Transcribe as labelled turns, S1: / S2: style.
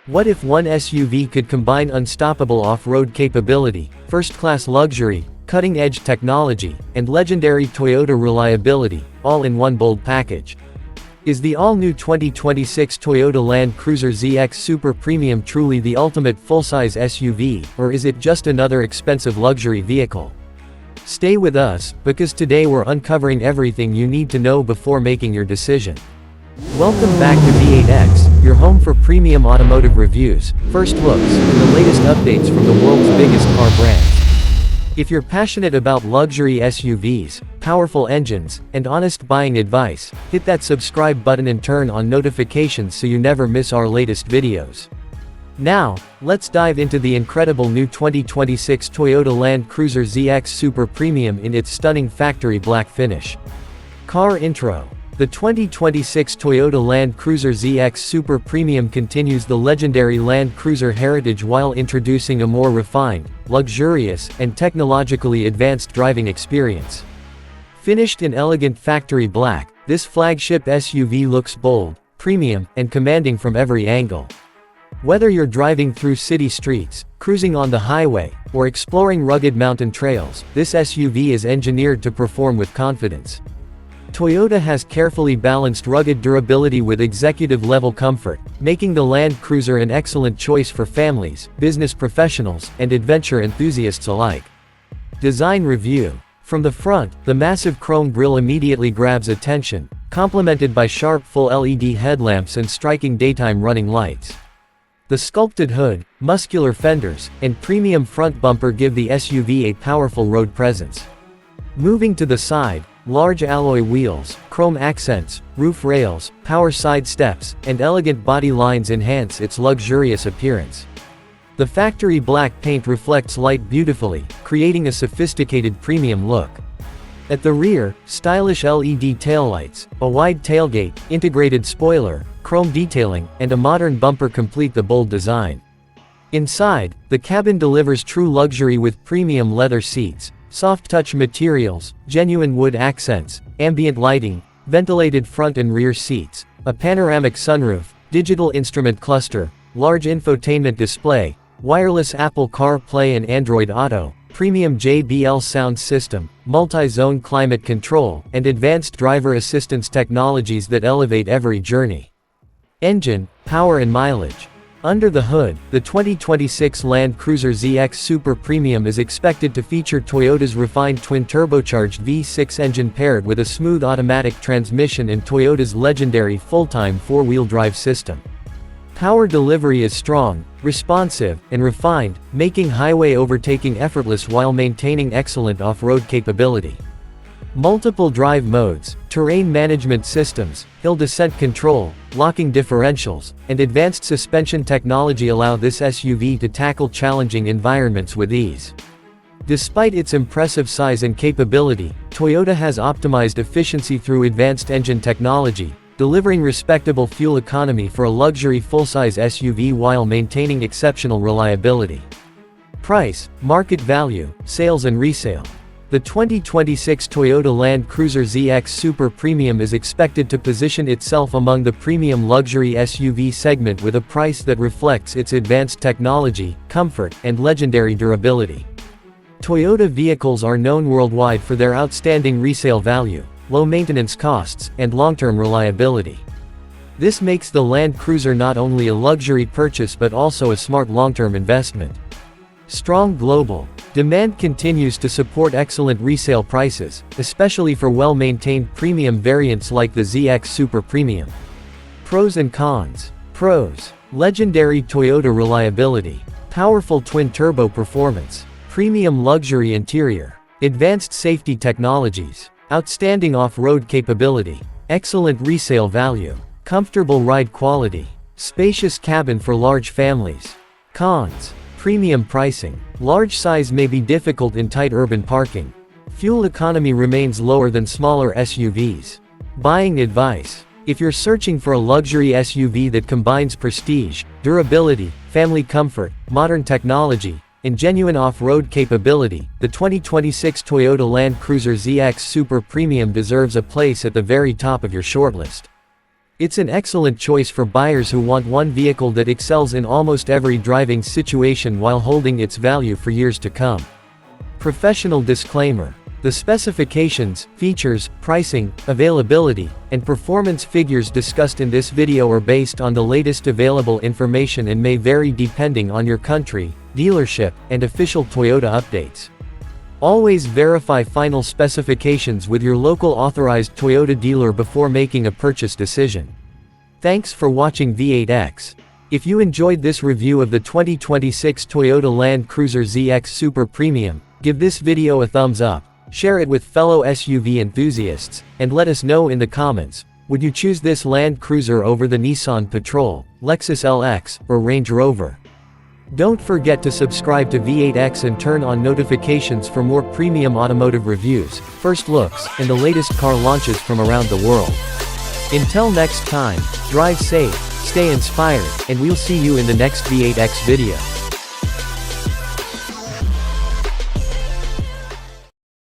S1: What if one SUV could combine unstoppable off-road capability, first-class luxury, cutting-edge technology, and legendary Toyota reliability, all in one bold package? Is the all-new 2026 Toyota Land Cruiser ZX Super Premium truly the ultimate full-size SUV, or is it just another expensive luxury vehicle? Stay with us, because today we're uncovering everything you need to know before making your decision. Welcome back to V8X, your home for premium automotive reviews, first looks, and the latest updates from the world's biggest car brands. If you're passionate about luxury SUVs, powerful engines, and honest buying advice, hit that subscribe button and turn on notifications so you never miss our latest videos. Now, let's dive into the incredible new 2026 Toyota Land Cruiser ZX Super Premium in its stunning factory black finish. Car intro. The 2026 Toyota Land Cruiser ZX Super Premium continues the legendary Land Cruiser heritage while introducing a more refined, luxurious, and technologically advanced driving experience. Finished in elegant factory black, this flagship SUV looks bold, premium, and commanding from every angle. Whether you're driving through city streets, cruising on the highway, or exploring rugged mountain trails, this SUV is engineered to perform with confidence. Toyota has carefully balanced rugged durability with executive-level comfort, making the Land Cruiser an excellent choice for families, business professionals, and adventure enthusiasts alike. Design review. From the front, the massive chrome grille immediately grabs attention, complemented by sharp full LED headlamps and striking daytime running lights. The sculpted hood, muscular fenders, and premium front bumper give the SUV a powerful road presence. Moving to the side, large alloy wheels, chrome accents, roof rails, power side steps, and elegant body lines enhance its luxurious appearance. The factory black paint reflects light beautifully, creating a sophisticated premium look. At the rear, stylish LED taillights, a wide tailgate, integrated spoiler, chrome detailing, and a modern bumper complete the bold design. Inside, the cabin delivers true luxury with premium leather seats, soft-touch materials, genuine wood accents, ambient lighting, ventilated front and rear seats, a panoramic sunroof, digital instrument cluster, large infotainment display, wireless Apple CarPlay and Android Auto, premium JBL sound system, multi-zone climate control, and advanced driver assistance technologies that elevate every journey. Engine, power and mileage. Under the hood, the 2026 Land Cruiser ZX Super Premium is expected to feature Toyota's refined twin-turbocharged V6 engine paired with a smooth automatic transmission and Toyota's legendary full-time four-wheel drive system. Power delivery is strong, responsive, and refined, making highway overtaking effortless while maintaining excellent off-road capability. Multiple drive modes, terrain management systems, hill descent control, locking differentials, and advanced suspension technology allow this SUV to tackle challenging environments with ease. Despite its impressive size and capability, Toyota has optimized efficiency through advanced engine technology, delivering respectable fuel economy for a luxury full-size SUV while maintaining exceptional reliability. Price, market value, sales and resale. The 2026 Toyota Land Cruiser ZX Super Premium is expected to position itself among the premium luxury SUV segment with a price that reflects its advanced technology, comfort, and legendary durability. Toyota vehicles are known worldwide for their outstanding resale value, low maintenance costs, and long-term reliability. This makes the Land Cruiser not only a luxury purchase but also a smart long-term investment. Strong global demand continues to support excellent resale prices, especially for well-maintained premium variants like the ZX Super Premium. Pros and cons. Pros: legendary Toyota reliability, powerful twin-turbo performance, premium luxury interior, advanced safety technologies, outstanding off-road capability, excellent resale value, comfortable ride quality, spacious cabin for large families. Cons: premium pricing. Large size may be difficult in tight urban parking. Fuel economy remains lower than smaller SUVs. Buying advice. If you're searching for a luxury SUV that combines prestige, durability, family comfort, modern technology, and genuine off-road capability, the 2026 Toyota Land Cruiser ZX Super Premium deserves a place at the very top of your shortlist. It's an excellent choice for buyers who want one vehicle that excels in almost every driving situation while holding its value for years to come. Professional disclaimer. The specifications, features, pricing, availability, and performance figures discussed in this video are based on the latest available information and may vary depending on your country, dealership, and official Toyota updates. Always verify final specifications with your local authorized Toyota dealer before making a purchase decision. Thanks for watching V8X. If you enjoyed this review of the 2026 Toyota Land Cruiser ZX Super Premium, give this video a thumbs up. Share it with fellow SUV enthusiasts, and let us know in the comments, would you choose this Land Cruiser over the Nissan Patrol, Lexus LX, or Range Rover? Don't forget to subscribe to V8X and turn on notifications for more premium automotive reviews, first looks, and the latest car launches from around the world. Until next time, drive safe, stay inspired, and we'll see you in the next V8X video.